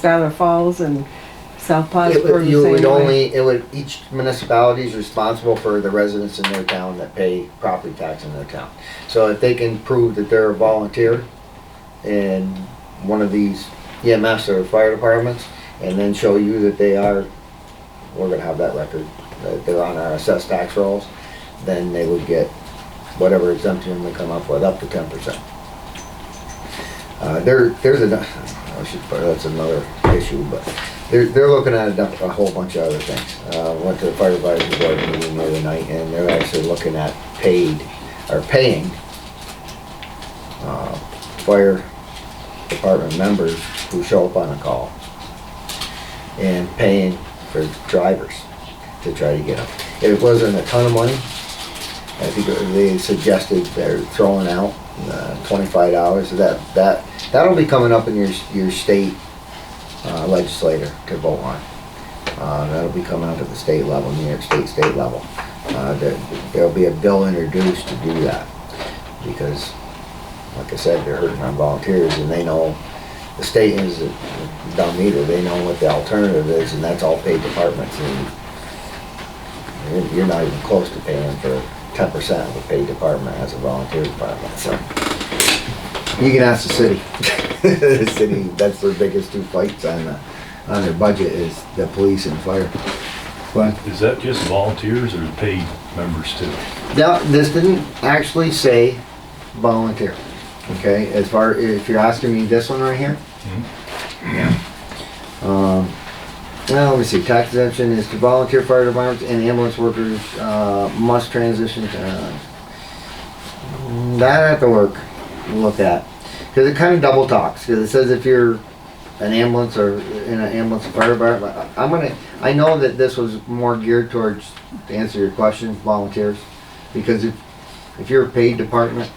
Schuyler Falls and South Pottsburg It the would, you same would way? only, it would, each municipality is responsible for the residents in their town that pay property tax in their town. So if they can prove that they're a volunteer in one of these EMS or fire departments, and then show you that they are, we're gonna have that record, that they're on our assessed tax rolls, then they would get whatever exemption we come up with, up to 10%. There's a, I should, that's another issue, but they're looking at a whole bunch of other things. Went to the fire advisory board meeting the other night, and they're actually looking at paying fire department members who show up on a call, and paying for drivers to try to get them. It wasn't a ton of money. I think they suggested they're throwing out $25. That'll be coming up in your state legislator to vote on. That'll be coming out at the state level, New York state level. There'll be a bill introduced to do that, because, like I said, they're hurting on volunteers, and they know the state is dumb either. They know what the alternative is, and that's all paid departments, and you're not even close to paying for 10% of a paid department as a volunteer department. So you can ask the city. The city, that's their biggest two fights on their budget, is the police and fire. But Is that just volunteers or paid members too? now, this didn't actually say volunteer. Okay, as far, if you're asking me this one right here. Yeah. Well, let me see, tax exemption is to volunteer fire departments and ambulance workers must transition to, that I have to look at. Because it kind of double talks, because it says if you're an ambulance or in an ambulance or fire department, I know that this was more geared towards, to answer your question, volunteers. Because if you're a paid department,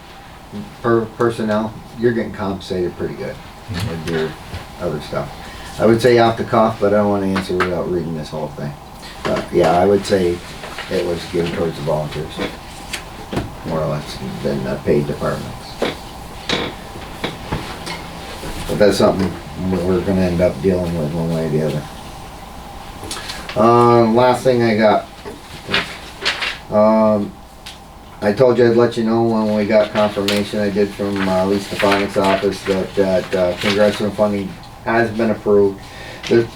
per personnel, you're getting compensated pretty good with your other stuff. I would say off the cuff, but I don't want to answer without reading this whole thing. But yeah, I would say it was geared towards the volunteers, more or less, than paid departments. But that's something we're going to end up dealing with one way or the other. Last thing I got. I told you I'd let you know when we got confirmation I did from Lee Stefanik's office that congressional funding has been approved.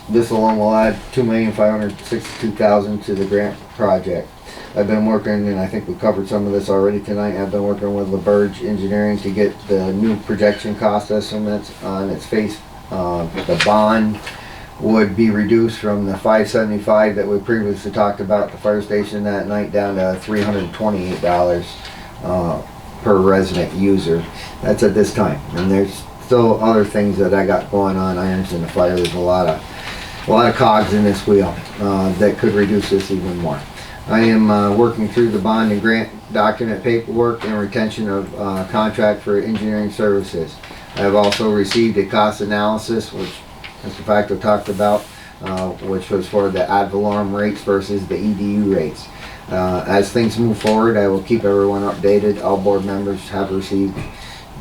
This alone will add $2,562,000 to the grant project. I've been working, and I think we covered some of this already tonight, I've been working with LaBerge Engineering to get the new projection cost estimates on its face. The bond would be reduced from the $575 that we previously talked about at the fire station that night down to $328 per resident user. That's at this time, and there's still other things that I got going on. I understand the fire, there's a lot of cogs in this wheel that could reduce this even more. I am working through the bond and grant document paperwork and retention of contract for engineering services. I have also received a cost analysis, which Mr. Facto talked about, which was for the ad valorem rates versus the EDU rates. As things move forward, I will keep everyone updated. All board members have received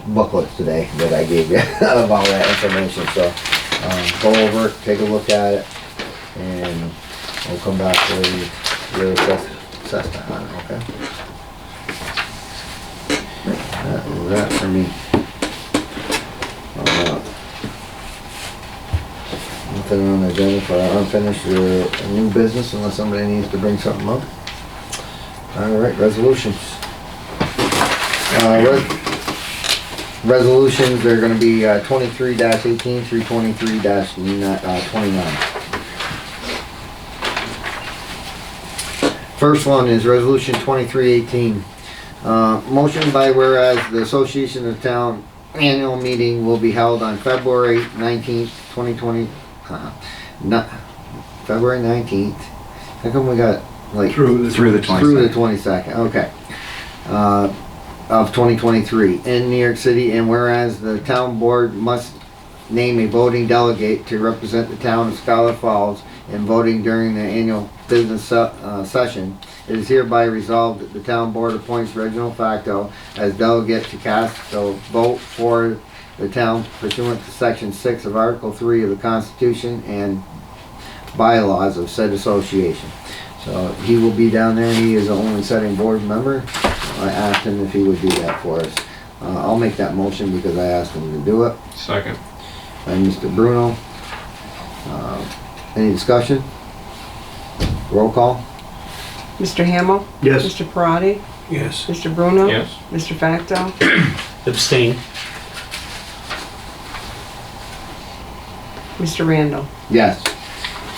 booklets today that I gave you of all that information. So go over it, take a look at it, and we'll come back with your assessment on it, okay? That was that for me. Nothing on the agenda for unfinished or new business unless somebody needs to bring something up. Alright, resolutions. Resolutions, they're going to be 23-18 through 23-29. First one is Resolution 2318. Motion by whereas the Association of Town annual meeting will be held on February 19th, 2020. February 19th. How come we got like through the 22nd? Through the 22nd. Okay. Of 2023 in New York City, and whereas the town board must name a voting delegate to represent the town of Schuyler Falls in voting during the annual business session, it is hereby resolved that the town board appoints Reginald Facto as delegate to cast the vote for the town pursuant to section 6 of Article 3 of the Constitution and bylaws of said association. So he will be down there. He is the only sitting board member. I asked him if he would do that for us. I'll make that motion because I asked him to do it. Second. And Mr. Bruno. Any discussion? Roll call? Mr. Hamel? Yes. Mr. Parati? Yes. Mr. Bruno? Yes. Mr. Facto? Abstain. Mr. Randall? Yes.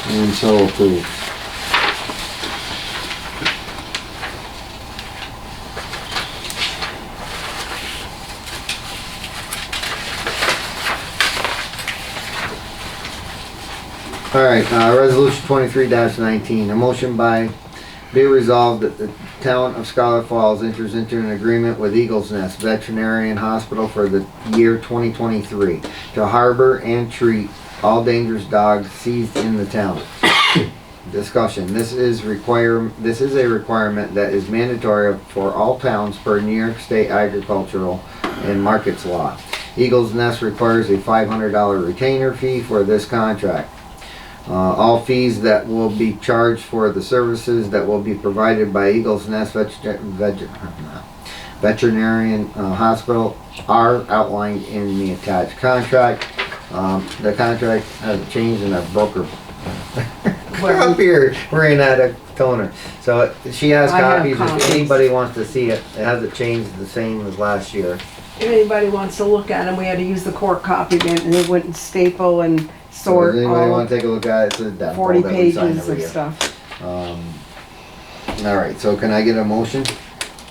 And so approved. Alright, resolution 23-19, a motion by be resolved that the town of Schuyler Falls enters into an agreement with Eagles Nest Veterinarian Hospital for the year 2023 to harbor and treat all dangerous dogs seized in the town. Discussion. This is a requirement that is mandatory for all towns per New York State agricultural and markets law. Eagles Nest requires a $500 retainer fee for this contract. All fees that will be charged for the services that will be provided by Eagles Nest Veterinarian Hospital are outlined in the attached contract. The contract has changed and a broker up here ran out of toner. So she has I have copies. If copies. anybody wants to see it, it hasn't changed the same as last year. If anybody wants to look at them, we had to use the court copy bin, and they wouldn't staple and So sort does anybody all want to take a look at it? It's a demo 40 that we sign pages every of year. stuff. All right, so can I get a motion?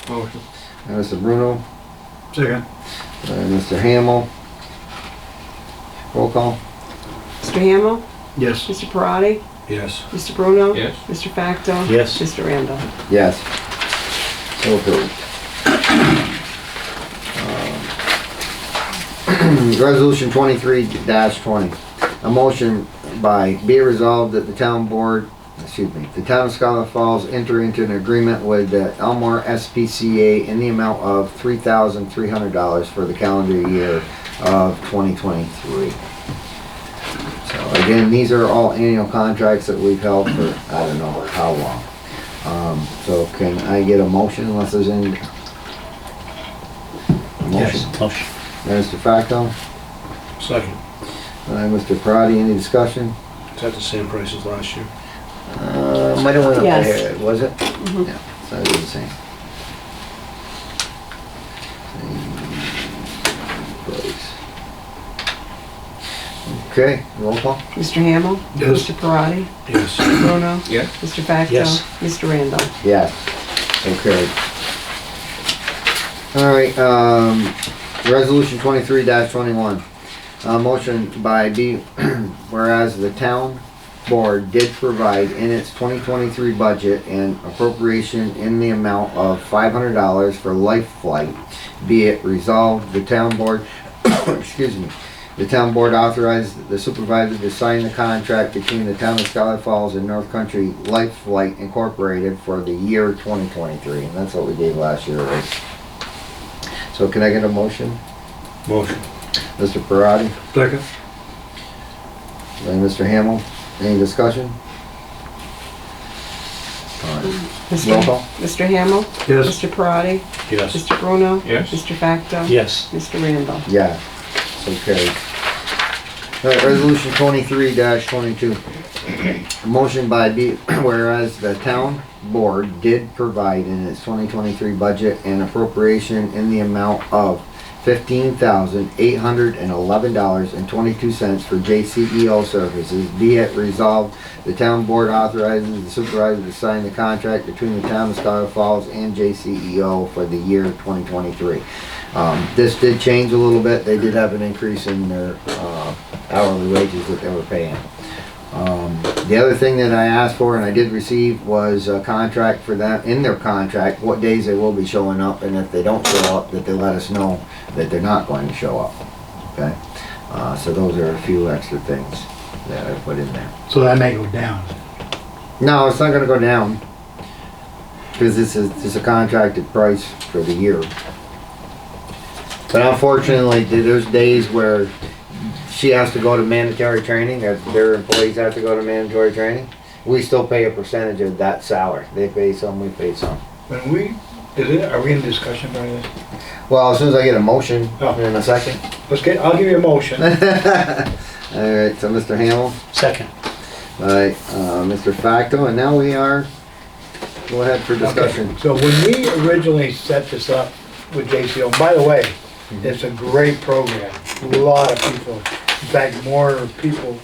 Motion. Mr. Bruno, Second. Mr. Hamel. Roll call. Mr. Hamel? Yes. Mr. Parati? Yes. Mr. Bruno? Yes. Mr. Facto? Yes. Mr. Randall? Yes. So approved. Resolution 23-20. A motion by be it resolved that the town of Schuyler Falls enter into an agreement with the Elmore SPCA in the amount of $3,300 for the calendar year of 2023. So again, these are all annual contracts that we've held for I don't know how long. So can I get a motion unless there's any motion? Yes. Motion. Mr. Facto, Second. Mr. Parati, any discussion? Is that the same price as last year? Might have went up Yes. there, was it? Mhm. Yeah, so it was the same. Same price. Okay, roll call? Mr. Hamel? Yes. Mr. Parati? Yes. Mr. Bruno? Yes. Mr. Facto? Yes. Mr. Randall? Yes. Okay. All right, resolution 23-21. Motion by B, whereas the town board did provide in its 2023 budget an appropriation in the amount of $500 for life flight, be it resolved, the town board, excuse me, the town board authorized the supervisor to sign the contract between the town of Schuyler Falls and North Country Life Flight Incorporated for the year 2023, and that's what we did last year, right? So can I get a motion? Motion. Mr. Parati Second. and Mr. Hamel, any discussion? All right. Roll call? Mr. Hamel? Yes. Mr. Parati? Yes. Mr. Bruno? Yes. Mr. Facto? Yes. Mr. Randall? Yeah, so carried. All right, resolution 23-22. Motion by B, whereas the town board did provide in its 2023 budget an appropriation in the amount of $15,811.22 for JCEO services, be it resolved, the town board authorizes the supervisor to sign the contract between the town of Schuyler Falls and JCEO for the year 2023. This did change a little bit. They did have an increase in their hourly wages that they were paying. The other thing that I asked for and I did receive was a contract for them, in their contract, what days they will be showing up, and if they don't show up, that they let us know that they're not going to show up, okay? So those are a few extra things that I put in there. So that may go down. No, it's not gonna go down, because this is a contracted price for the year. But unfortunately, there's days where she has to go to mandatory training, or their employees have to go to mandatory training. We still pay a percentage of that salary. They pay some, we pay some. Are we in discussion about this? Well, as soon as I get a motion Oh. in a second. I'll give you a motion. All right, so Mr. Hamel, Second. all right, Mr. Facto, and now we are, go ahead for discussion. Okay, so when we originally set this up with JCO, by the way, it's a great program. A lot of people, in fact, more people.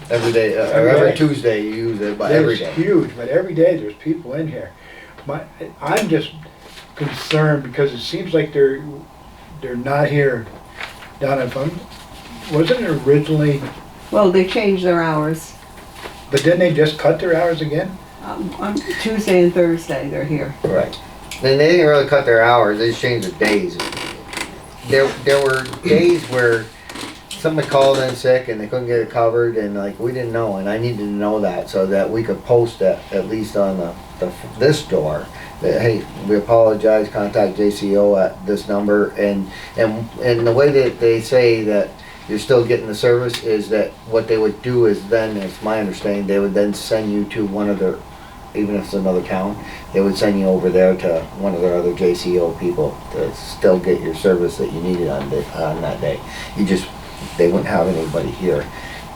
Every day, or Every every day. Tuesday you use it, but every It's day. huge, but every day there's people in here. I'm just concerned because it seems like they're not here down in fun. Wasn't it originally, Well, they changed their hours. but didn't they just cut their hours again? On Tuesday and Thursday, they're here. Right. And they didn't really cut their hours, they just changed the days. There were days where somebody called in sick and they couldn't get it covered, and like, we didn't know, and I needed to know that so that we could post that at least on this door, that, hey, we apologize, contact JCO at this number, and the way that they say that you're still getting the service is that what they would do is then, it's my understanding, they would then send you to one of their, even if it's another town, they would send you over there to one of their other JCO people to still get your service that you needed on that day. They wouldn't have anybody here.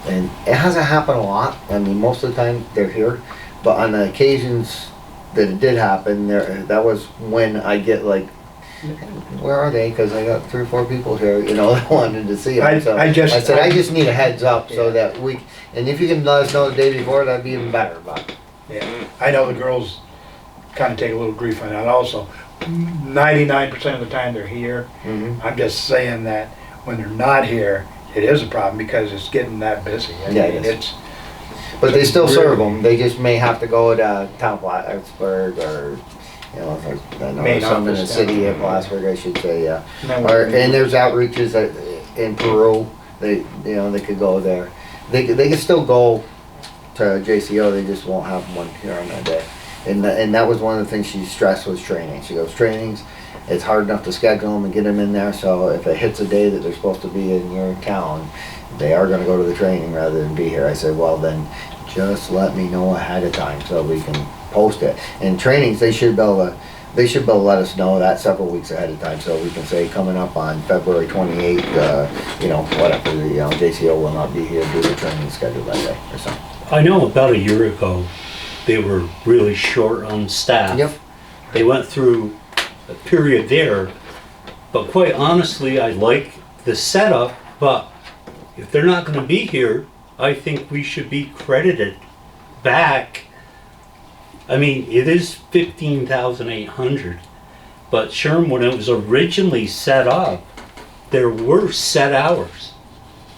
And it hasn't happened a lot. I mean, most of the time they're here, but on the occasions that it did happen, that was when I get like, where are they? Because I got 3 or 4 people here, that wanted to see them. So I said, I just need a heads up so that and if you can let us know the day before, that'd be even better, but. Yeah, I know the girls kind of take a little grief on that also. 99% of the time they're here. Mhm. I'm just saying that when they're not here, it is a problem because it's getting that busy. I Yeah, mean, it is. But they still serve them, they just may have to go to Town Plattsburgh, or, I know Main there's some in the office city down at Plattsburgh, I should say, yeah. And And there's outreaches in Peru, they could go there. They could still go to JCO, they just won't have one here on that day. And that was one of the things she stressed was training. She goes, trainings, it's hard enough to schedule them and get them in there, so if it hits a day that they're supposed to be in your town, they are gonna go to the training rather than be here. I said, well then, just let me know ahead of time so we can post it. And trainings, they should be able to let us know that several weeks ahead of time, so we can say coming up on February 28th, whatever, JCO will not be here due to training schedule that day or something. I know about a year ago, they were really short on staff. Yep. They went through a period there, but quite honestly, I like the setup, but if they're not gonna be here, I think we should be credited back. I mean, it is 15,800, but Sherm, when it was originally set up, there were set hours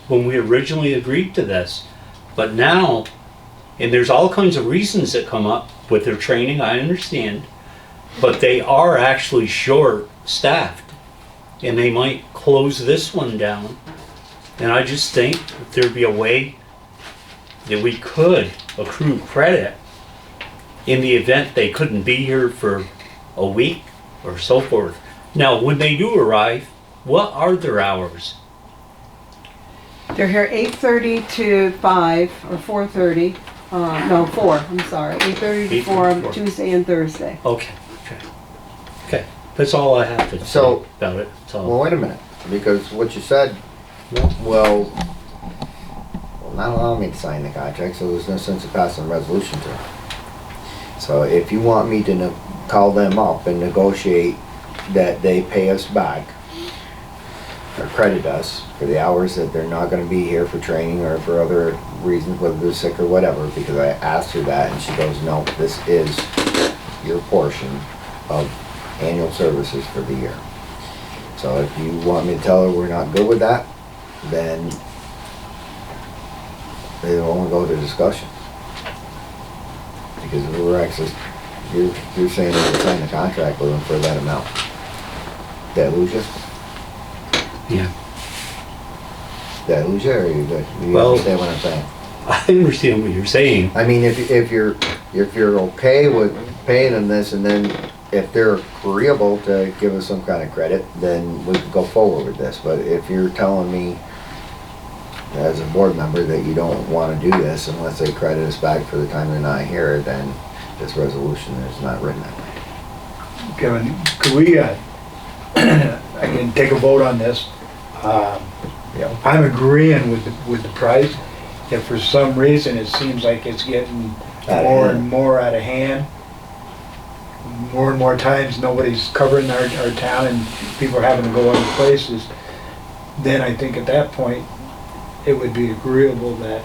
when we originally agreed to this. But now, and there's all kinds of reasons that come up with their training, I understand, but they are actually short-staffed, and they might close this one down. And I just think if there'd be a way that we could accrue credit in the event they couldn't be here for a week or so forth. Now, when they do arrive, what are their hours? They're here 8:30 to 5 or 4:30. No, 4. I'm sorry. 8:30 to 4 on 4. Tuesday and Thursday. Okay. That's all I have to say So- about it. That's all. Well, wait a minute, because what you said, well, not allowing me to sign the contract, so there's no sense of passing a resolution to it. So if you want me to call them up and negotiate that they pay us back, or credit us for the hours that they're not gonna be here for training or for other reasons, whether they're sick or whatever, because I asked her that and she goes, no, this is your portion of annual services for the year. So if you want me to tell her we're not good with that, then it'll only go to discussion. Because if we're actually, you're saying that we're signing a contract with them for that amount. Did I lose you? Yeah. Did I lose you, or are you good? You Well- understand what I'm saying? I understand what you're saying. I mean, if you're okay with paying them this and then if they're agreeable to give us some kind of credit, then we can go forward with this. But if you're telling me as a board member that you don't want to do this unless they credit us back for the time they're not here, then this resolution is not written that way. Kevin, could we, I can take a vote on this. Yeah. I'm agreeing with the price. If for some reason it seems like it's getting Out of more hand. and more out of hand, more and more times nobody's covering our town and people are having to go other places, then I think at that point, it would be agreeable that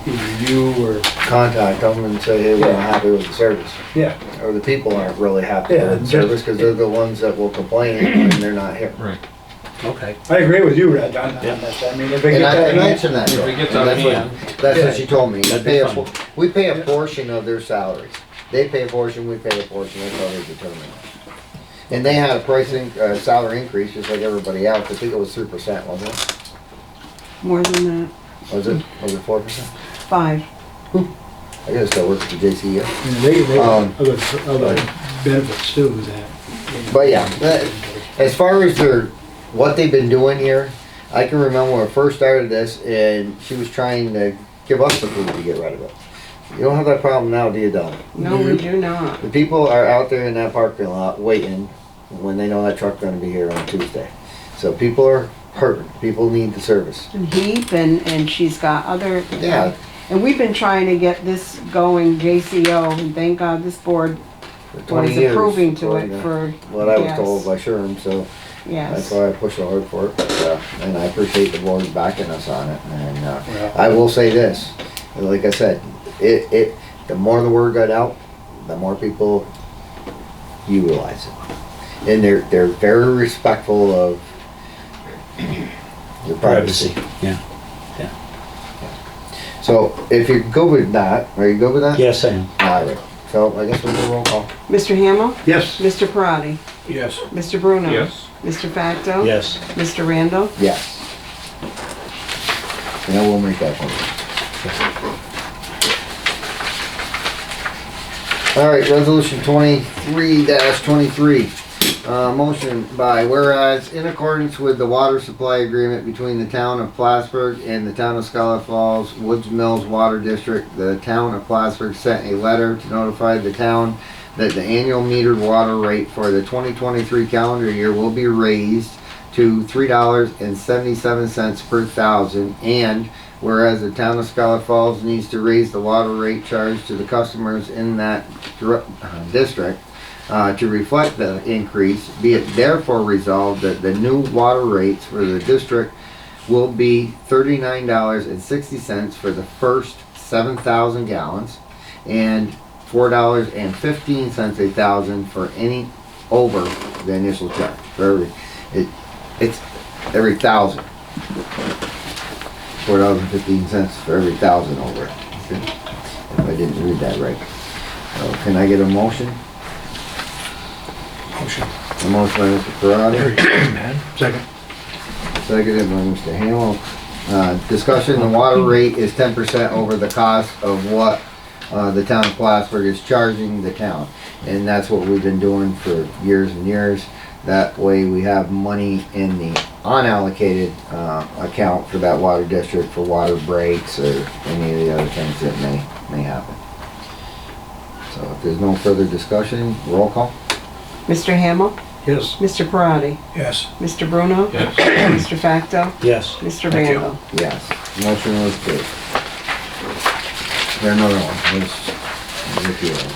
either you or, Contact them and say, hey, we're not happy with the service. yeah, Or the people aren't really happy Yeah, with the service because they're the ones that will complain when they're not here. Right. Okay. I agree with you, Red, on Yeah. this. I mean, if it And gets I out of hand. mentioned that. to If her, it gets and out of that's what- hand. That's Yeah. what she told me. That'd be fun. We pay a portion of their salaries. They pay a portion, we pay a portion, that's how they determine it. And they had a pricing, salary increase just like everybody else. I think it was 3%, wasn't it? More than that, Was it 4%? 5. I gotta start working for JCU. They Um, other benefits too, that. But yeah, as far as what they've been doing here, I can remember when I first started this and she was trying to give us the food to get rid of it. You don't have that problem now, do you, Don? No, we do not. The people are out there in that parking lot waiting when they know that truck's gonna be here on Tuesday. So people are hurting, people need the service. And Heath and she's got other. Yeah. And we've been trying to get this going, JCO, and thank God this board For 20 was years. approving to according it for, What I was yes. told by Sherm, so that's yes. why I pushed so hard for it. But, and I appreciate the board backing us on it. And Yeah. I will say this, like I said, the more the word got out, the more people utilize it. And they're very respectful of your privacy. Yeah. So if you're good with that, are you good with that? Yes, I am. All right. So I guess we'll do a roll call. Mr. Hamel? Yes, Mr. Parati? Yes. Mr. Bruno? Yes. Mr. Facto? Yes. Mr. Randall? Yes. And then we'll make that one. All right, resolution 23-23. Motion by whereas in accordance with the water supply agreement between the town of Plattsburgh and the town of Schuyler Falls Woods Mills Water District, the town of Plattsburgh sent a letter to notify the town that the annual metered water rate for the 2023 calendar year will be raised to $3.77 per thousand, and whereas the town of Schuyler Falls needs to raise the water rate charge to the customers in that district to reflect the increase, be it therefore resolved that the new water rates for the district will be $39.60 for the first 7,000 gallons and $4.15 a thousand for any over the initial charge. For it's every thousand. $4.15 for every thousand over it. Okay. If I didn't read that right. So can I get a motion? Motion. A motion by Mr. Parati, Man. Second. seconded by Mr. Hamel. Discussion, the water rate is 10% over the cost of what the town of Plattsburgh is charging the town. And that's what we've been doing for years and years. That way we have money in the unallocated account for that water district for water breaks or any of the other things that may happen. So if there's no further discussion, roll call. Mr. Hamel? yes. Mr. Parati? Yes. Mr. Bruno? Yes. Mr. Facto? Yes. Mr. Thank you. Randall? Yes, motion was carried. There another one. Let's repeat it.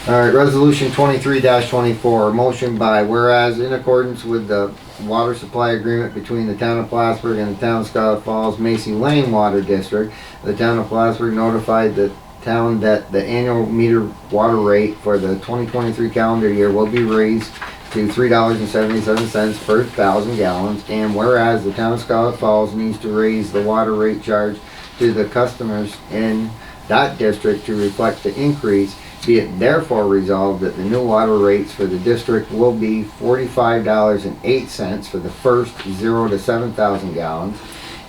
All right, resolution 23-24, motion by whereas in accordance with the water supply agreement between the town of Plattsburgh and the town of Schuyler Falls Macy Lane Water District, the town of Plattsburgh notified the town that the annual meter water rate for the 2023 calendar year will be raised to $3.77 per thousand gallons, and whereas the town of Schuyler Falls needs to raise the water rate charge to the customers in that district to reflect the increase, be it therefore resolved that the new water rates for the district will be $45.08 for the first 0 to 7,000 gallons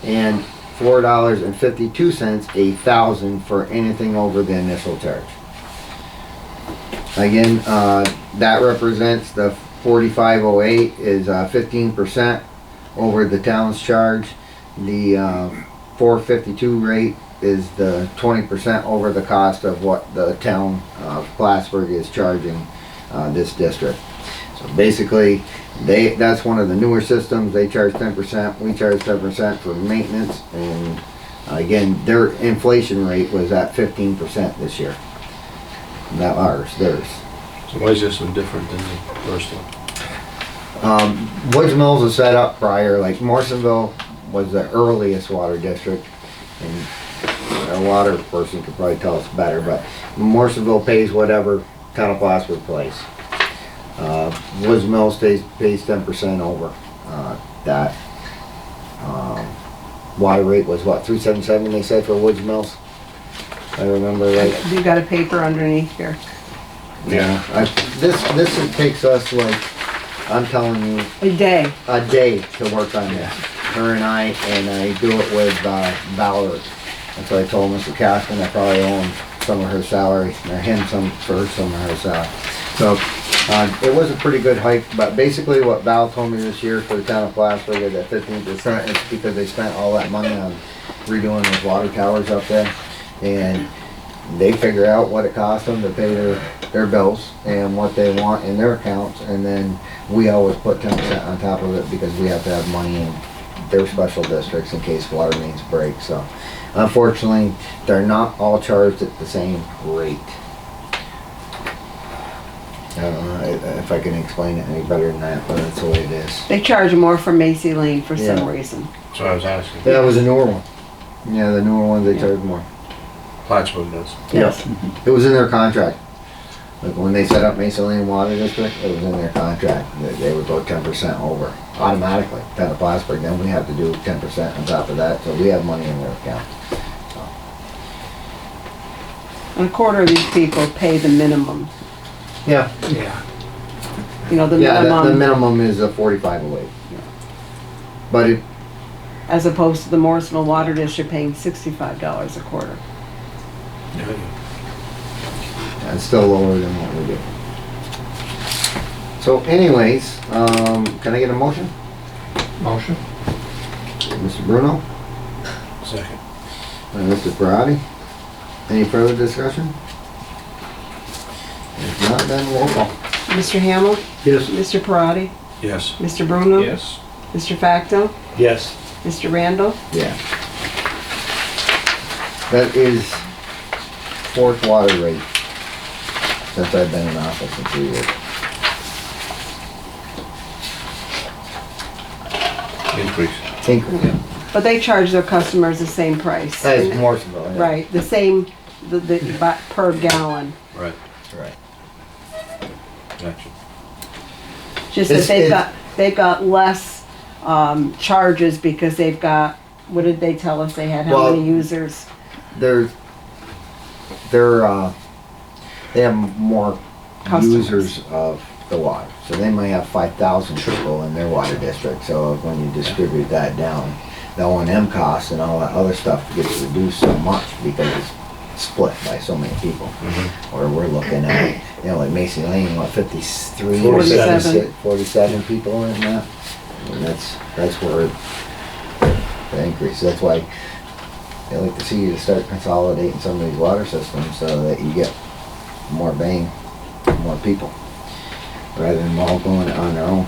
and $4.52 a thousand for anything over the initial charge. Again, that represents the 4508 is 15% over the town's charge. The 452 rate is the 20% over the cost of what the town of Plattsburgh is charging this district. So basically, that's one of the newer systems. They charge 10%, we charge 10% for maintenance, and again, their inflation rate was at 15% this year. Not ours, theirs. So why is this one different than the first one? Woods Mills was set up prior, like Morrisonville was the earliest water district, and our water person could probably tell us better, but Morrisonville pays whatever Town of Plattsburgh pays. Woods Mills pays 10% over that. Water rate was what, 377 they said for Woods Mills? I remember right. You got a paper underneath here. Yeah. This takes us like, I'm telling you, A day. a day to work on this. Her and I do it with Ballard. That's what I told Mr. Caskin, I probably owe him some of her salary, or him some for some of her salary. So, it was a pretty good hike, but basically what Val told me this year for the town of Plattsburgh is that 15% is because they spent all that money on redoing those water towers up there. And they figure out what it costs them to pay their bills and what they want in their accounts, and then we always put 10% on top of it because we have to have money in their special districts in case water mains break. So unfortunately, they're not all charged at the same rate. I don't know if I can explain it any better than that, but that's the way it is. They charge more for Macy Lane for some Yeah. reason. So I was asking. That was a newer one. Yeah, the newer ones they charge more. Plattsburgh does. Yes. It was in their contract. Like when they set up Mason Lane Water District, it was in their contract that they would go 10% over automatically. Town of Plattsburgh, then we have to do 10% on top of that, so we have money in their account. And a quarter of these people pay the minimum. Yeah, Yeah. You know, the yeah, the minimum, minimum is a 4508. But it, as opposed to the Morrisville Water District paying $65 a quarter. it's still lower than what we do. So anyways, can I get a motion? Motion? Mr. Bruno Second. and Mr. Parati. Any further discussion? If not, then roll call. Mr. Hamel? Yes. Mr. Parati? Yes. Mr. Bruno? Yes. Mr. Facto? Yes. Mr. Randall? Yeah. That is fourth water rate since I've been in office in 3 years. Increase. Increment. But they charge their customers the same price. That's Morrisonville, yeah. Right, the same, per gallon. Right. Right. Gotcha. Just that It's- they've got less, charges because they've got, what did they tell us they had, how Well- many users? They have more Customers. users of the water. So they might have 5,000 people in their water district. So when you distribute that down, the O&M costs and all that other stuff gets reduced so much because it's split by so many people. Or we're looking at, you know, like Mason Lane, what, 53 or 47. 47 people in that? And that's where the increase, that's why they like to see you to start consolidating some of these water systems so that you get more bang, more people, rather than all going on their own.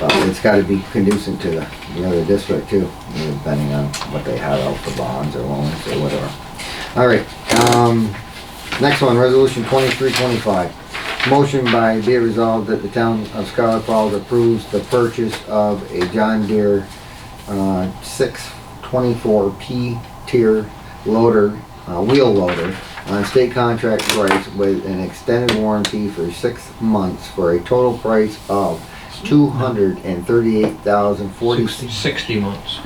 But it's gotta be conducive to the other district too, depending on what they have out for bonds or loans or whatever. All right, next one, resolution 2325. Motion by be it resolved that the town of Schuyler Falls approves the purchase of a John Deere 624P tier loader, wheel loader, on state contract price with an extended warranty for 6 months for a total price of $238,040. 60 months.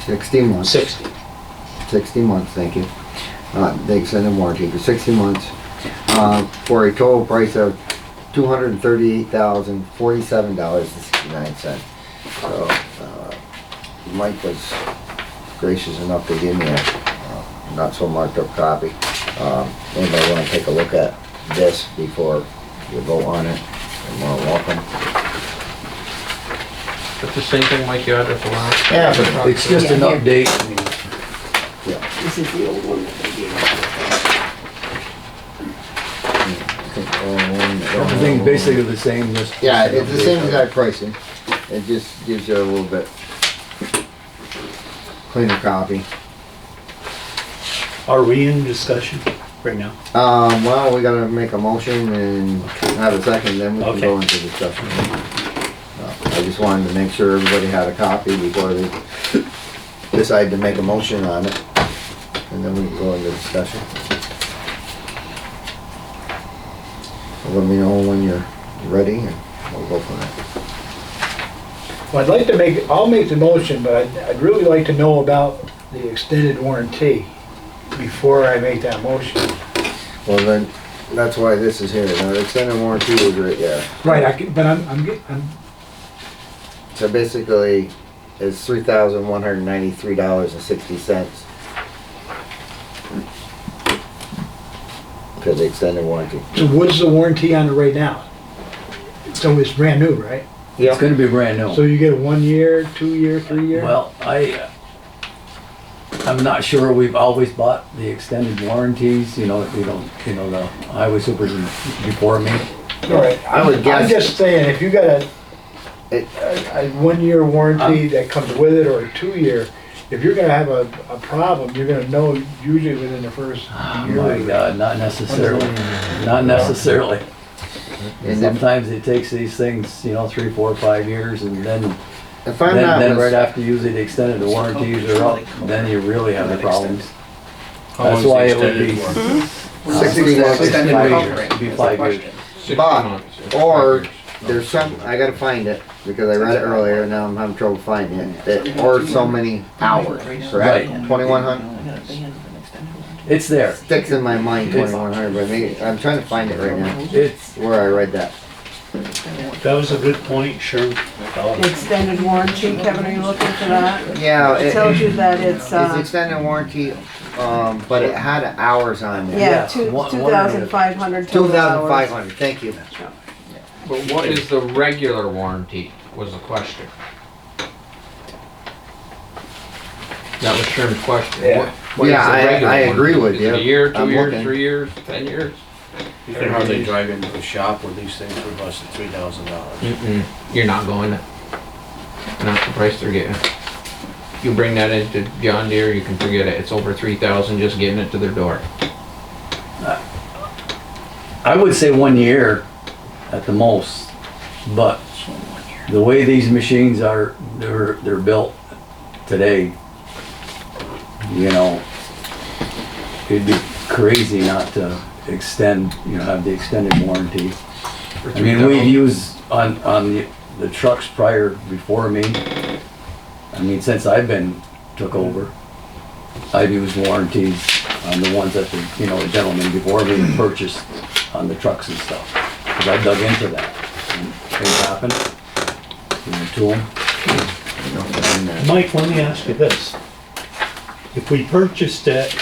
60 months. 60 months, thank you. The extended warranty for 60 months, for a total price of $238,047.69. So, Mike was gracious enough to give me a not so marked up copy. Anybody want to take a look at this before you vote on it. You're more than welcome. That's the same thing like you had at the last. Yeah, but It's just an Yeah, update. This is the old one that they gave us. Everything's basically the same, just. Yeah, it's the same exact pricing. It just gives you a little bit cleaner copy. Are we in discussion right now? Well, we gotta make a motion and have a second, then we can go Okay. into discussion. I just wanted to make sure everybody had a copy before they decide to make a motion on it. And then we can go into discussion. So let me know when you're ready and we'll go from there. Well, I'd like to I'll make the motion, but I'd really like to know about the extended warranty before I make that motion. Well then, that's why this is here. Now, the extended warranty was right there. Right, but I'm So basically, it's $3,193.60 for the extended warranty. so what's the warranty on it right now? So it's brand new, right? It's gonna be brand So new. you get a 1 year, 2 year, 3 year? Well, I'm not sure, we've always bought the extended warranties, the highway supers before me. All right, I would I'm guess- just saying, if you got a It- 1 year warranty that comes with it, or a 2 year, if you're gonna have a problem, you're gonna know usually within the first Oh year. my God, not necessarily, not necessarily. And then, Sometimes it takes these things, 3, 4, 5 years, and then if I'm not right mis- after usually the extended warranties are up, then you really have the problems. How long That's is why the it would extended be warranty? 60 months. 5 years, it'd be 5 years. 60 But- months. or there's some, I gotta find it, because I read it earlier, and now I'm having trouble finding it. Or so many hours, correct? Right. 2,100? It's there. Sticks in my mind, 2,100, but maybe, I'm trying to find it right now, It's, where I read that. That was a good point, Sharon. Extended warranty, Kevin, are you looking for that? Yeah, It tells you that it's, it's extended warranty, but it had hours on there. yeah, one- 2,500 total hours. 2,500, thank you. But what is the regular warranty, was the question. That was Sherm's question. Yeah. What is Yeah, the regular I agree warranty? with Is you. it a year, 2 I'm years, looking. 3 years, 10 years? You can hardly drive into a shop with these things for less than $3,000. You're not going to. Not the price they're getting. You bring that into John Deere, you can forget it. It's over 3,000 just getting it to their door. I would say 1 year at the most, but the way these machines are, they're built today, it'd be crazy not to extend, have the extended warranty. For I mean, we've 3,000. used on the trucks before me, since I've took over, I've used warranties on the ones that the gentleman before me purchased on the trucks and stuff. Cause I dug into that. And things happen, to them. Mike, let me ask you this. If we purchased it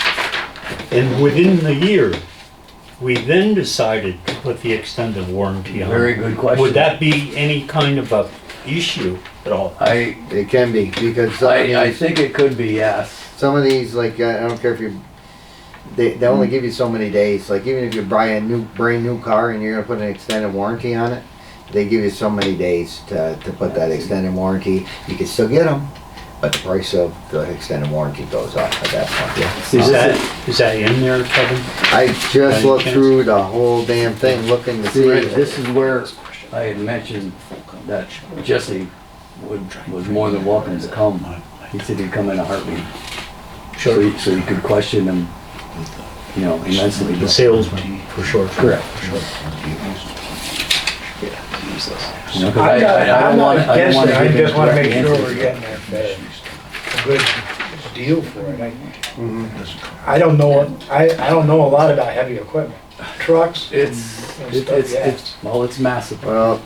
and within the year, we then decided to put the extended warranty on, Very good question. would that be any kind of a issue at all? It can be, because some of I these, think it could be, yes. like, I don't care if they only give you so many days, like even if you buy a brand new car and you're gonna put an extended warranty on it, they give you so many days to put that extended warranty. You can still get them, but the price of the extended warranty goes up at that point. Is that in there, Kevin? I just Any looked chance? through the whole damn thing looking to See, see. this is where I had mentioned that Jesse was more than welcome to come. He said he'd come in a heartbeat. So you could question him, immensely. The salesman, for sure. Correct. I'm not against it, I just wanna make sure we're getting a good deal for it. I don't know, I don't know a lot about heavy equipment, trucks and stuff, yeah. It's massive. Well,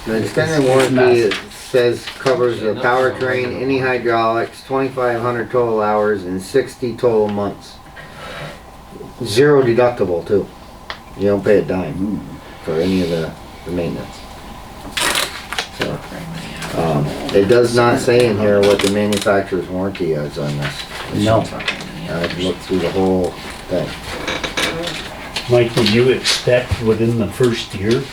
the extended warranty it says covers the powertrain, any hydraulics, 2,500 total hours and 60 total months. Zero deductible too. You don't pay a dime for any of the maintenance. So, it does not say in here what the manufacturer's warranty is on this. No. I've looked through the whole thing. Mike, would you expect within the first year,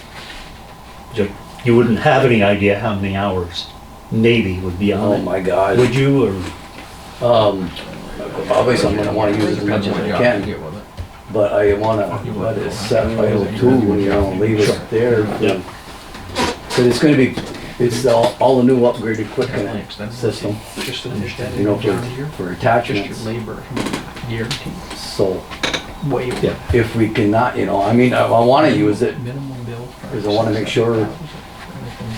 you wouldn't have any idea how many hours maybe would be Oh on it? my God. Would you, or? Obviously I'm gonna wanna use as much as I can, but I wanna let it set by too, you know, leave it there. Yep. Cause it's gonna be, it's all the new upgraded equipment system, Just to understand. you know, for attachments. Just your labor guaranteed. So Way Yeah. if we cannot, you know, I mean, I wanna use it, Minimum bill. because I wanna make sure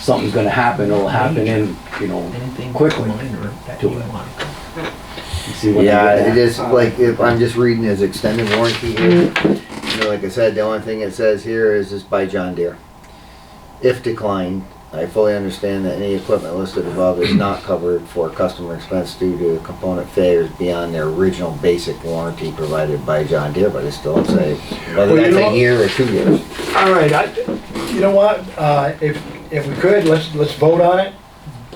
something's gonna happen, it'll happen in, you know, quickly. to it. You see what I Yeah, get it at? is, like, if I'm just reading his extended warranty here, you know, like I said, the only thing it says here is by John Deere. If declined, I fully understand that any equipment listed above is not covered for customer expense due to component failures beyond their original basic warranty provided by John Deere, but it still say whether Well, you that's know- a year or 2 years. All right, you know what, if we could, let's vote on it.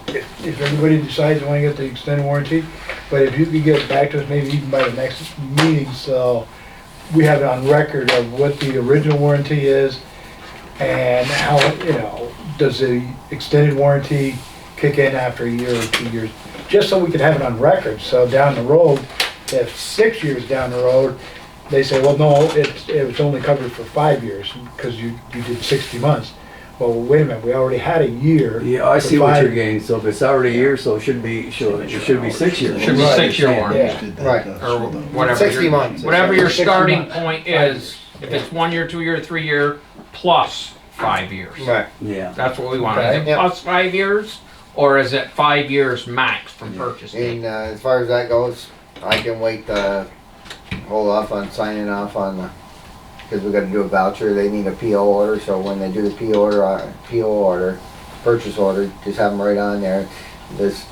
If everybody decides they wanna get the extended warranty, but if you could get it back to us maybe even by the next meeting, so we have it on record of what the original warranty is and how, you know, does the extended warranty kick in after a year or 2 years? Just so we could have it on record, so down the road, if 6 years down the road, they say, well, no, it was only covered for 5 years, because you did 60 months. Well, wait a minute, we already had a year. Yeah, I for see what you're 5 getting, so if it's already a year, so it should be 6 years. Should be Right. 6-year warranty. Yeah. Right. Or whatever. 60 your- months. Whatever your 60 starting months. point is, if it's 1 year, 2 year, 3 year, plus 5 years. Right. Yeah. That's what we want. Okay. Is it Yep. plus 5 years, or is it 5 years max from purchase date? And as far as that goes, I can wait to hold off on signing off on the, because we gotta do a voucher, they need a PO order, so when they do the PO order, purchase order, just have them right on there. This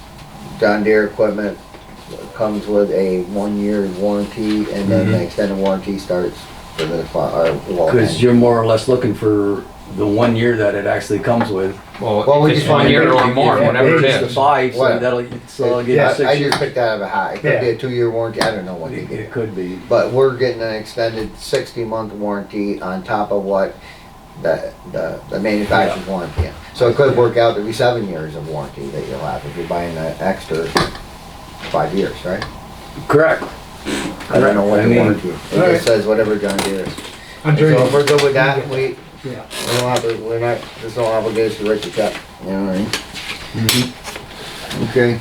John Deere equipment comes with a 1-year warranty, and then the extended warranty starts for the, wall. Because you're more or less looking for the 1 year that it actually comes with. Well, we if it's just 1 wanna year make or it- more, yeah, whatever it It's the is. 5, so What? that'll give you Yeah, 6 I years. just picked that out of a hat, it could be Yeah. a 2-year warranty, I don't know what they It get. could be. But we're getting an extended 60-month warranty on top of what the manufacturer's warranty is. So it could work out to be 7 years of warranty that you'll have if you're buying the extra 5 years, right? Correct. I don't know what I the mean, warranty is. It alright. just says whatever John Deere is. I'm So sure if we're good with that, we Yeah. don't have to, we're not, there's no obligation to write the check, you know what I mean? Okay.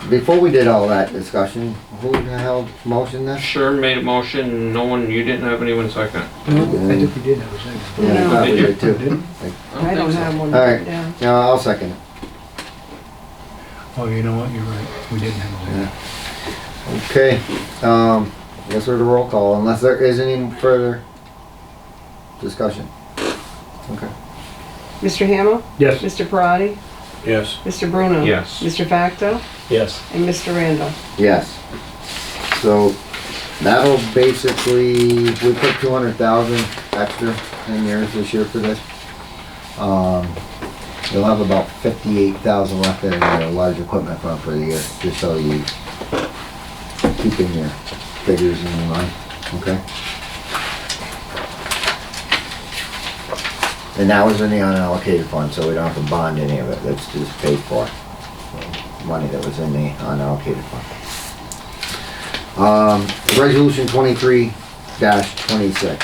Before we did all that discussion, who the hell motioned this? Sure made a motion, no one, you didn't have anyone second. I think we did have a second. Yeah, I thought we Did you? did too. I don't have one All right. written down. No, I'll second it. Oh, you know what, you're right, we didn't have a second. Okay, guess we're the roll call, unless there is any further discussion. Okay. Mr. Hamel? Yes. Mr. Parati? Yes. Mr. Bruno? Yes. Mr. Facto? Yes. And Mr. Randall? Yes. So, that'll basically, we put 200,000 extra in yours this year for this. You'll have about 58,000 left in your large equipment fund for the year, just so you keeping your figures in line, okay? And that was in the unallocated fund, so we don't have to bond any of it, that's just paid for. Money that was in the unallocated fund. Resolution 23-26.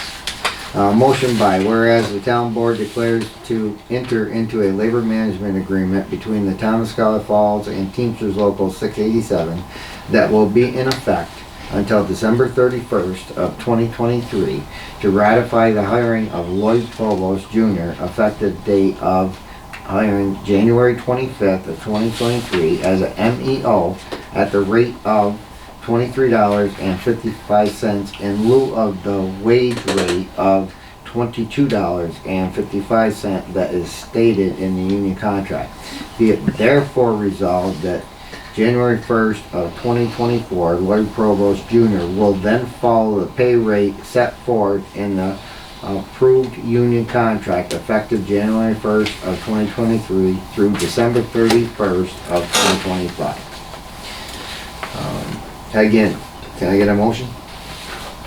Motion by, whereas the town board declares to enter into a labor management agreement between the Town of Schuyler Falls and Teamsters Local 687 that will be in effect until December 31st of 2023 to ratify the hiring of Lloyd Phobos Jr. effective date of hiring January 25th of 2023 as a MEO at the rate of $23.55 in lieu of the wage rate of $22.55 that is stated in the union contract. Be it therefore resolved that January 1st of 2024, Lloyd Provost Jr. will then follow the pay rate set forth in the approved union contract effective January 1st of 2023 through December 31st of 2025. Again, can I get a motion?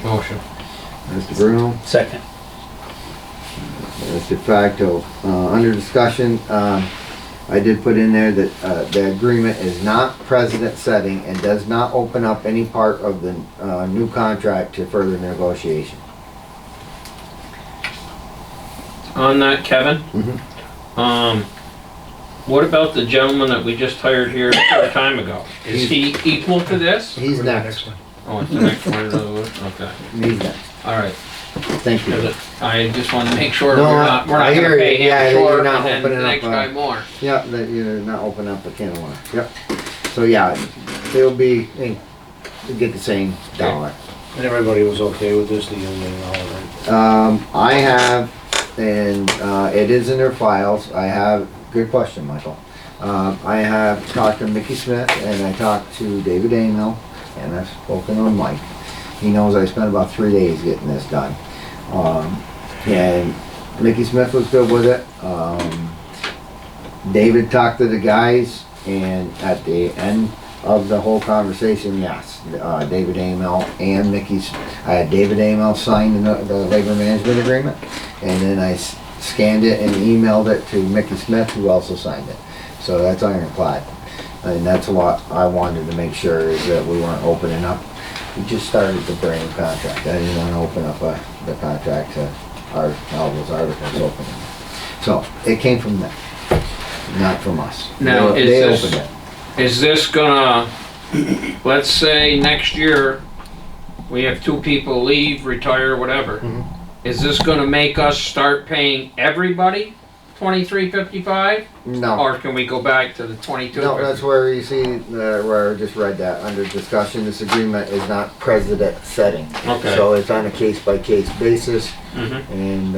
Motion. Mr. Bruno? Second. Mr. Facto. Under discussion, I did put in there that the agreement is not precedent setting and does not open up any part of the new contract to further negotiation. On that, Kevin, Mhm. what about the gentleman that we just hired here a short time ago? Is he equal to this? He's Go to the next. one. Oh, it's the next one, in other words? Okay, He's next. all right. Thank you. 'Cause I just want to make sure No, we're not I gonna hear pay you. Yeah, him you're short not and then the opening up next a- guy more. Yeah, that you're not opening up a can of worms. Yep. So yeah, they'll be, they get the same dollar. And everybody was okay with this, the union and all that? I have, and it is in their files, I have, good question, Michael. I have talked to Mickey Smith and I talked to David Amell and I've spoken on Mike. He knows I spent about 3 days getting this done. And Mickey Smith was good with it. David talked to the guys and at the end of the whole conversation, yes, David Amell and Mickey's, I had David Amell sign the labor management agreement, and then I scanned it and emailed it to Mickey Smith, who also signed it. So that's ironclad, and that's what I wanted to make sure is that we weren't opening up. We just started the brand new contract. I didn't want to open up the contract to all those articles opening. So it came from them, not from us. Now, They is opened it. this gonna, let's say next year, we have 2 people leave, retire, whatever. Mhm. Is this gonna make us start paying everybody $23.55? No. Or can we go back to the $22.50? No, that's where you see, where I just read that, under discussion, this agreement is not precedent setting. Okay. So it's on a case-by-case basis, Mhm. and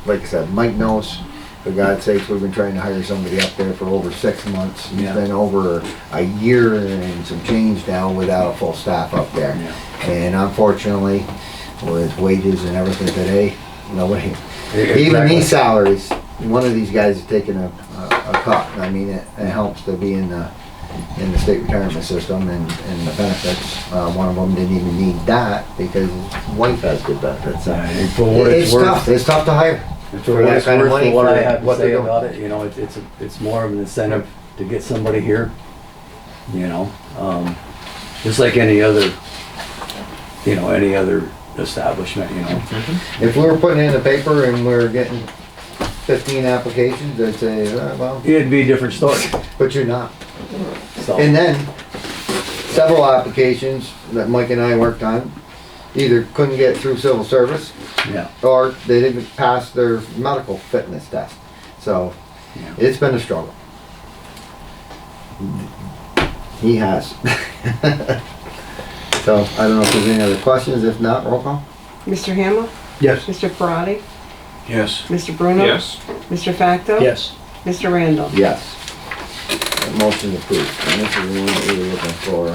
like I said, Mike knows, for God's sakes, we've been trying to hire somebody up there for over 6 months. It's Yeah. been over a year and some change now without a full staff up there. And unfortunately, with wages and everything today, nobody, even these salaries, one of these guys is taking a cut. I mean, it helps to be in the state retirement system and the benefits. One of them didn't even need that because his wife has good benefits. And for what it's It's worth, tough, it's tough to hire. for what that it's kind of worth, money for what for I have to what say they're doing. about it, you know, it's more of an incentive to get somebody here, you know, just like any other establishment, you know. If we were putting it in the paper and we were getting 15 applications, I'd say, well, It'd be a different story, but you're not. so. And then, several applications that Mike and I worked on, either couldn't get through civil service, Yeah, or they didn't pass their medical fitness test. So, Yeah. it's been a struggle. He has. So, I don't know if there's any other questions, if not, roll call? Mr. Hamel? Yes. Mr. Parati? Yes. Mr. Bruno? Yes. Mr. Facto? Yes. Mr. Randall? Yes. Motion approved. And this is the one that we were looking for.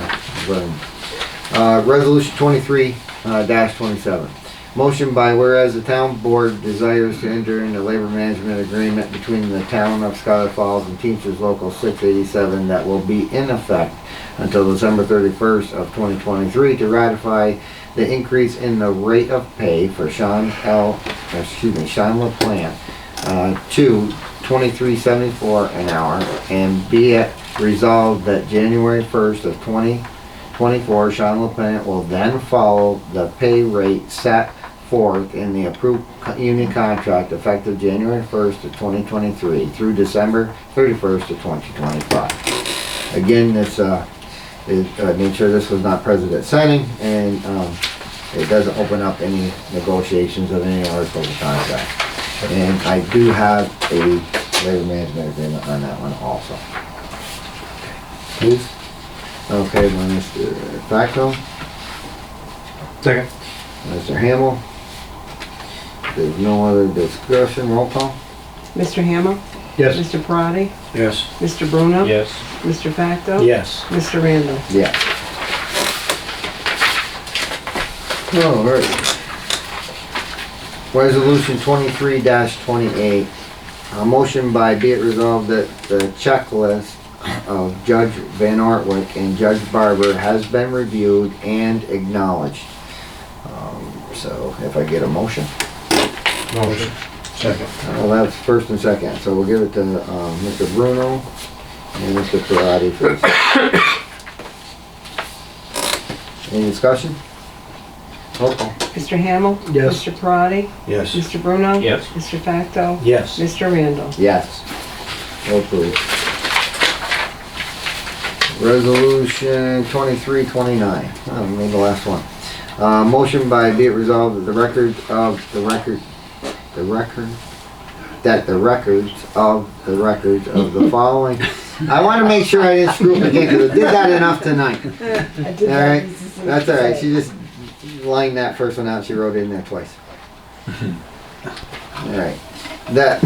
Resolution 23-27. Motion by whereas the town board desires to enter into labor management agreement between the town of Schuyler Falls and Teamsters Local 687 that will be in effect until December 31st of 2023 to ratify the increase in the rate of pay for Sean LaPlante to $23.74 an hour, and be it resolved that January 1st of 2024, Sean LaPlante will then follow the pay rate set forth in the approved union contract effective January 1st of 2023 through December 31st of 2025. Again, this made sure this was not precedent setting, and it doesn't open up any negotiations of any articles of contract. And I do have a labor management agreement on that one also. Please. Okay, by Mr. Facto, Second. Mr. Hamel. There's no other discussion, roll call? Mr. Hamel? Yes. Mr. Parati? Yes. Mr. Bruno? Yes. Mr. Facto? Yes. Mr. Randall? Yeah. All right. Resolution 23-28. A motion by be it resolved that the checklist of Judge Van Ortwick and Judge Barber has been reviewed and acknowledged. So if I get a motion. Motion. Second. Well, that's first and second, so we'll give it to Mr. Bruno and Mr. Parati first. Any discussion? Roll call. Mr. Hamel? Yes. Mr. Parati? Yes. Mr. Bruno? Yes. Mr. Facto? Yes. Mr. Randall? Yes. Approved. Resolution 2329. Oh, we made the last one. Motion by be it resolved that the records of the records of the following. I want to make sure I didn't screw up again because I did that enough tonight. I did All that. right, that's all right. She just lined that first one out. She wrote it in there twice. All right. That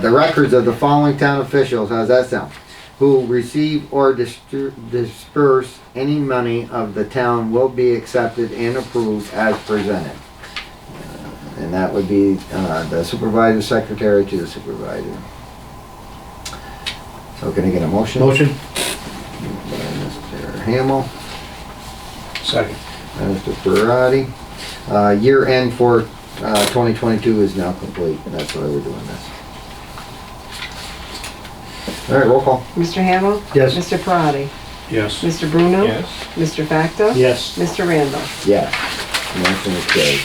the records of the following town officials. How's that sound? Who receive or disperse any money of the town will be accepted and approved as presented. And that would be the supervisor secretary to the supervisor. So can I get a motion? Motion? By Mr. Hamel. Second. And Mr. Parati. Year end for 2022 is now complete, and that's why we're doing this. All right, roll call. Mr. Hamel? Yes. Mr. Parati? Yes. Mr. Bruno? Yes. Mr. Facto? Yes. Mr. Randall? Yes. Motion is carried.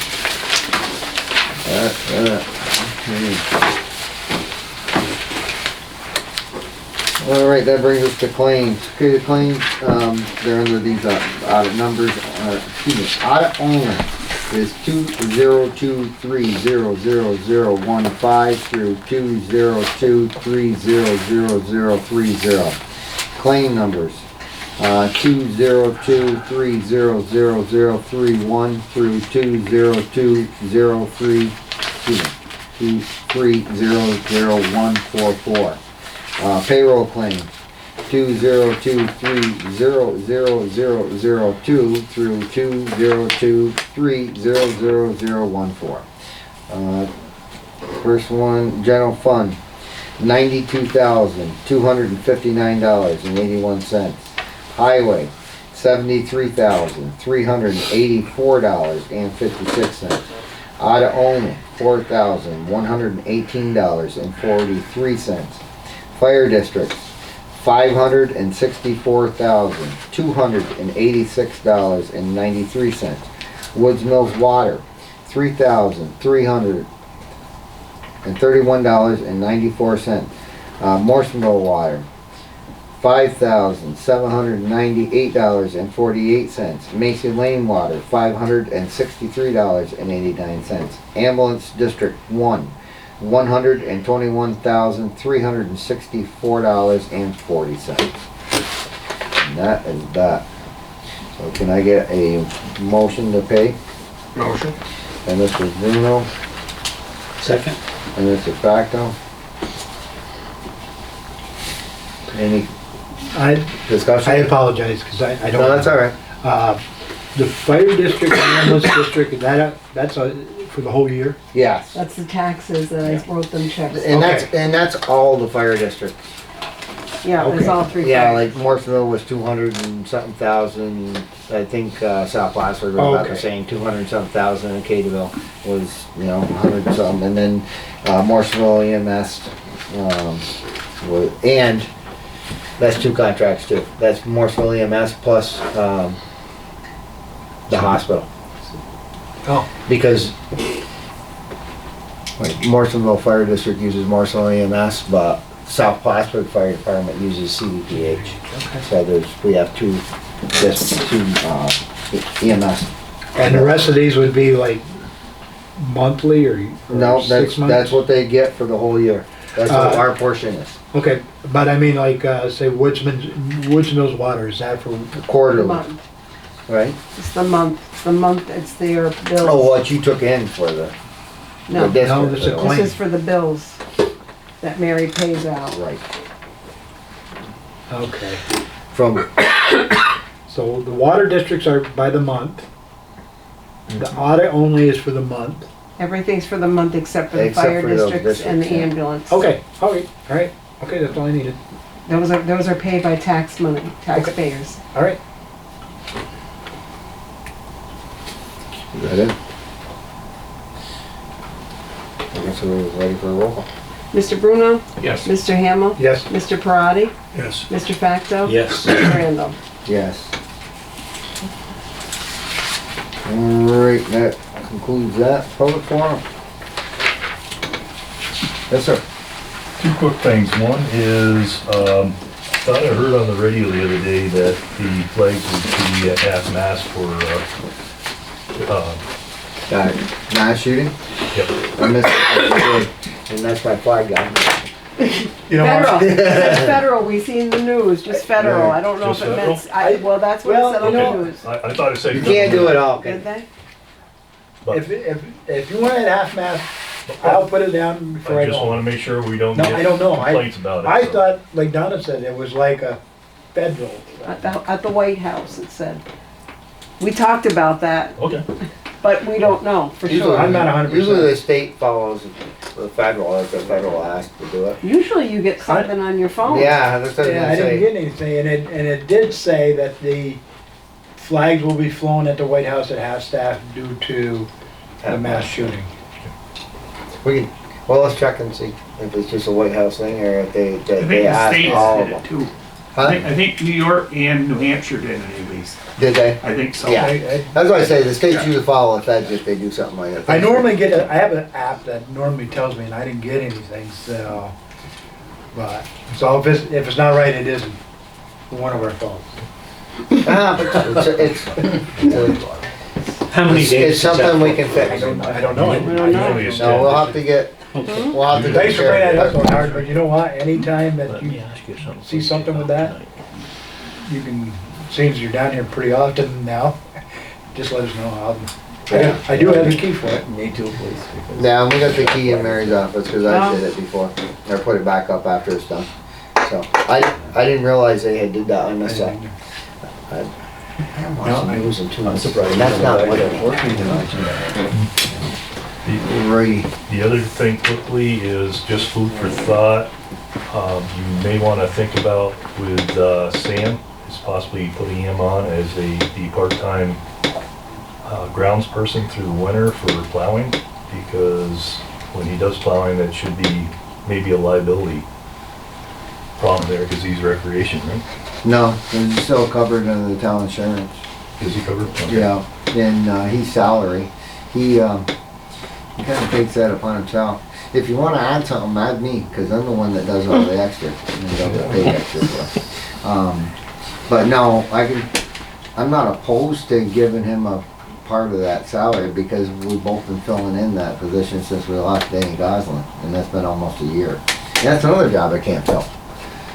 All right, that brings us to claims. Okay, the claims, they're under these audit numbers, excuse me, audit owner is 202300015 through 202300030. Claim numbers, 202300031 through 202300144. Payroll claim, 202300002 through 202300014. First one, general fund, $92,259.81. Highway, $73,384.56. Audit only, $4,118.43. Fire districts, $564,286.93. Woods Mills Water, $3,331.94. Morrisonville Water, $5,798.48. Mason Lane Water, $563.89. Ambulance District 1, $121,364.40. And that is that. So can I get a motion to pay? Motion. And Mr. Bruno Second? and Mr. Facto. Any I discussion? apologize, because I don't. No, that's all right. The fire district, and ambulance district, that's for the whole year? Yes. That's the taxes that I wrote them checks. And Okay. that's all the fire districts. Yeah, Okay. it's all three. Yeah, fires. like Morrisonville was 200 and something thousand. I think South Placer was about the Okay. same, 200 and something thousand. And Cadeville was 100 and something. And then Morrisonville EMS and that's two contracts too. That's Morrisonville EMS plus the hospital. Oh. Because Morrisonville Fire District uses Morrisonville EMS, but South Plattsburgh Fire Department uses CDPH. So we have two EMS. And the rest of these would be like monthly or No, 6 months? that's what they get for the whole year. That's what our portion is. Okay, but I mean like, say Woods Mills Water, is that for, Quarterly, Month. right? It's the month, it's their bills. Oh, what you took in for the No, district. No, this is a though. claim. this is for the bills that Mary pays out. Right. This is for the bills that Mary pays out. Right. Okay. from, So the water districts are by the month. The audit only is for the month. Everything's for the month except for the Except fire for those districts and the districts, yeah. ambulance. Okay, all right. Okay, that's all I needed. Those are paid by tax money, taxpayers. All right. is that it? I guess we're ready for a roll call. Mr. Bruno? Yes. Mr. Hamel? Yes. Mr. Parati? Yes. Mr. Facto? Yes. Mr. Randall? Yes. Alright, that concludes that public forum. Yes, sir. Two quick things. One is, thought I heard on the radio the other day that the flags would be at half-mast for, Got it. Mass shooting? yep. I missed it. And that's my flag guy. You know Federal. what? It says federal. We see in the news, just federal. I don't know if Just it meant, federal? well, that's what Well, it said on you the know- news. I thought it said. You can't do it all. Did they? But If you want it half-mast, I'll put it down before I I just go. wanna make sure we don't No, get I don't know. complaints about it. I so. thought, like Donna said, it was like a federal. At the White House, it said. We talked about that, Okay. but we don't know for Usually, sure. I'm not 100%. Usually the state follows the federal, if the federal asks to do it. Usually you get something on your phone. Yeah, that's what I was Yeah, I gonna didn't say. get anything, and it did say that the flags will be flown at the White House at half-staff due to the mass shooting. We can, well, let's check and see if it's just a White House thing or if they, I that think they the ask states all did of it them. too. Huh? I think New York and New Hampshire did it at least. Did they? I think so. Yeah. I- That's why I say the states usually follow the feds if they do something like that. I normally get I have an app that normally tells me, and I didn't get anything, so. But, so if it's not right, it isn't one of our faults. Ah, but it's How many days? it's is that something we for? can fix. I don't know. We don't know. Usually it's No, we'll 10. have to get, Okay. we'll have to Thanks get for bringing that up, care of Howard, but you know what, anytime that Let you me ask you something. see something with that, you can, seems you're down here pretty often now, just let us know. I do have the key for it. Me too, please. because- Yeah, and we got the key in Mary's office, cause I did it before, or put it back up after it's done. So, I didn't realize they had did that on this side. I'm watching news and too. I'm surprised. That's not what it Working Right. The other thing quickly is just food for thought. You may want to think about with Sam, is possibly putting him on as the part-time grounds person through the winter for plowing, because when he does plowing, that should be maybe a liability problem there, because he's recreation, right? No, it's still covered under the town insurance. Is he covered? Okay. Yeah, and he's salary. He kinda takes that upon himself. If you wanna add something, add me, cause I'm the one that does all the extra, and don't get paid extra for. But no, I'm not opposed to giving him a part of that salary, because we've both been filling in that position since we lost Danny Goslin, and that's been almost a year. And that's another job I can't fill.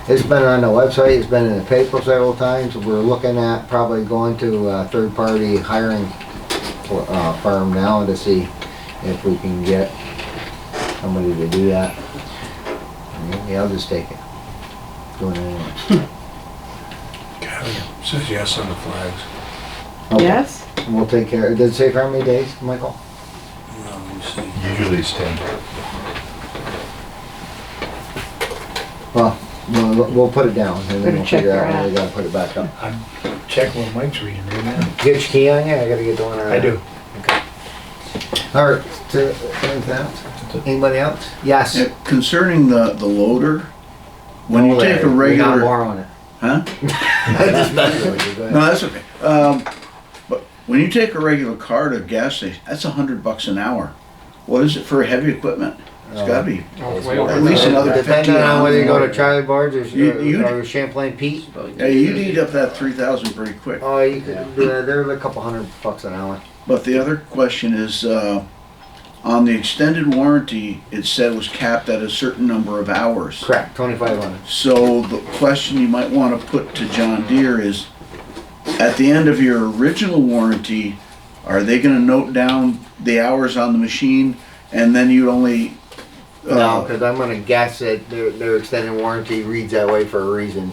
It's been on the website, it's been in the paper several times. We're looking at probably going to a third-party hiring firm now to see if we can get somebody to do that. Yeah, I'll just take it. Doing it anyway. Says yes on the flags. Okay. Yes? And we'll take care. Did it say for how many days, Michael? Let me see. Usually it's 10. Well, we'll put it down and then Better we'll check figure your out when we app. gotta put it back up. I'm checking what Mike's reading right now. Get your key on you? I gotta get the one on. I do. Alright, anything else? Anybody else? Yes. Yeah, concerning the loader, when you take a You're not regular, borrowing it. huh? Just messing with you, go ahead. No, that's okay. But when you take a regular car to a gas station, that's $100 an hour. What is it for heavy equipment? It's gotta be at least another 50 Depending on whether you go to hours. Charlie Barge or, You- or Champlain Pete. Yeah, you'd eat up that 3,000 pretty quick. Oh, you could, they're a couple $100 an hour. But the other question is, on the extended warranty, it said was capped at a certain number of hours. Correct, 2,500. So the question you might want to put to John Deere is, at the end of your original warranty, are they going to note down the hours on the machine, and then you'd only No, because I'm gonna guess that their extended warranty reads that way for a reason.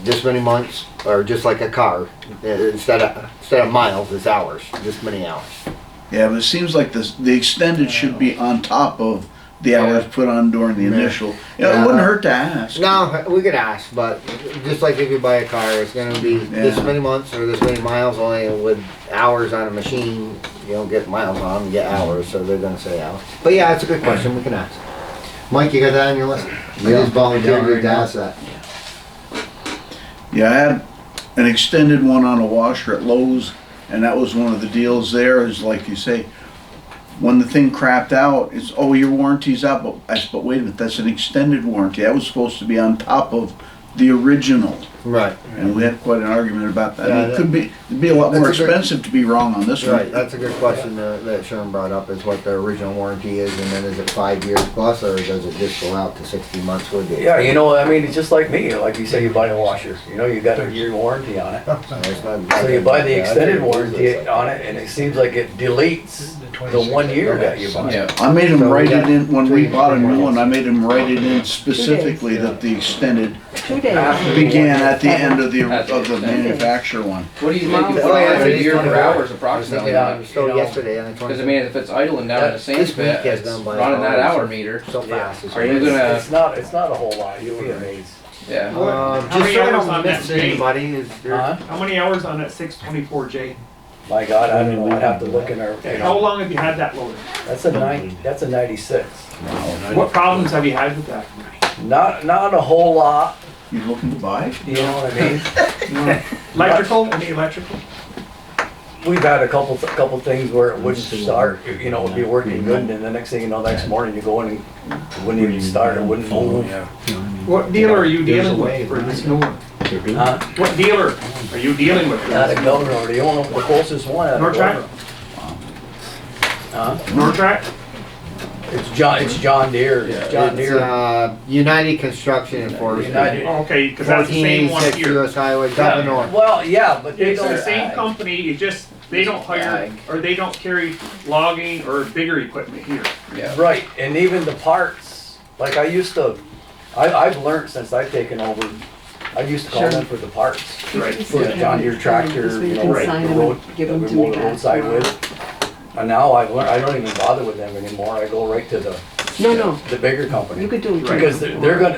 this many months, or just like a car, instead of miles, it's hours, this many hours. Yeah, but it seems like the extended should be on top of the hours put on during the initial. You know, it wouldn't hurt to ask. No, we could ask, but just like if you buy a car, it's gonna be this Yeah. many months or this many miles only. With hours on a machine, you don't get miles on, you get hours, so they're gonna say hours. But yeah, it's a good question, we can ask. Mike, you got that on your list? I just volunteered to ask that. Yeah, I had an extended one on a washer at Lowe's, and that was one of the deals there, is like you say, when the thing crapped out, it's, oh, your warranty's up, but wait a minute, that's an extended warranty. That was supposed to be on top of the original. Right. And we had quite an argument about that. Yeah, It could be, it'd be a lot more that's a good- expensive to be wrong on this Right, one. that's a good question that Sherman brought up, is what the original warranty is, and then is it 5 years plus, or does it just go out to 60 months with it? Yeah, you know, I mean, it's just like me, like you say, you buy a washer, you know, you got a year warranty on it. So you buy the extended warranty on it, and it seems like it deletes the 1 year that you buy. Yeah. I made him So we write got it in, when we bought a new 3 one, I made him write it in specifically that the extended 2 days. began at the end of the At the manufacturer one. What do you think Wow. is Oh, yeah, a it's year per 24. hours I was approximately? thinking, you so know, yesterday on the 20th. Because I mean, if it's idling down in a sand This week pit, has it's gone by running that hours. hour meter. So fast. Are you gonna? It's not a whole lot, you'll be amazed. Yeah. How Just many so I hours on don't that miss Jane? anybody, is there? Huh? How many hours on that 624J? My God, I don't know, I'd have to look in our, you How know, long have you had that loader? that's a 96. What problems have you had with that? Not a whole lot, You looking to buy? you know what I mean? Electrical, any electrical? We've had a couple things where it wouldn't start, you know, it'd be working good, and then the next thing you know, next morning you go in and it wouldn't even start, it wouldn't move. What dealer are you dealing with for this new one? Huh? What dealer are you dealing with? for Not a this? governor, the only, the closest one. out of Nortrack? Governor. Huh? Nortrack? It's John Deere, it's John It's, Deere. United Construction and Forestry. United. Oh, okay, because that's the same one 1486 here. US Highway, Governor. Well, yeah, but they It's the don't. same company, it just, they don't hire, Ag. or they don't carry logging or bigger equipment here. Yeah. Right, and even the parts, like I used to, I've learned since I've taken over, I used to call them for the parts. Right. For the John Deere tractor, you know, Right. the Sign 'em road, and give 'em that to we me mow the back. roadside with. And now I've learned, I don't even bother with them anymore, I go right to No, the bigger company. you could do it. Because they're gonna,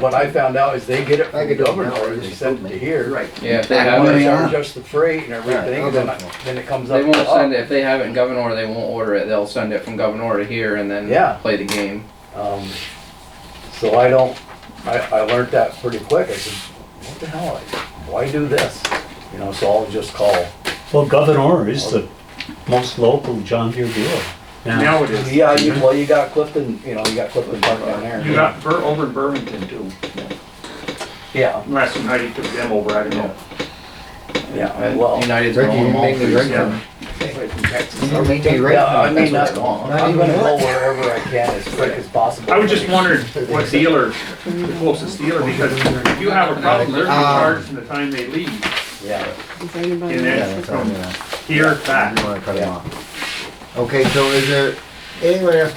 what I found out is they get it I from could do it Governor, now, and they send it to here. Right. Yeah. If they And have when it, they Yeah. charge us the freight and everything, Right, then, okay. then it comes up. they won't to send us. it if they have it in Governor. They won't order it. They'll send it from Governor to here and then Yeah. play the game. So I don't, I learned that pretty quick. I said, what the hell, why do this? You know, so I'll just call. Well, Governor is the most local John Deere dealer. Now it is. Yeah, you got Clifton, you know, you got Clifton Park down there. You got over in Burlington too. Yeah, Last night he took them over, I don't know. yeah, well, United's Ricky, going you to make make me these. drink Yeah. them. Right from Texas. You make me right. yeah, I mean, That's what's I'm gonna go wherever I can as quick as possible. I was just wondering what dealer, the closest dealer, because if you have a problem, they're gonna charge from the time they leave. Yeah, Is anybody? And Yeah, then that's all, from yeah. here You back. wanna cut them off. Okay, so is there, anybody else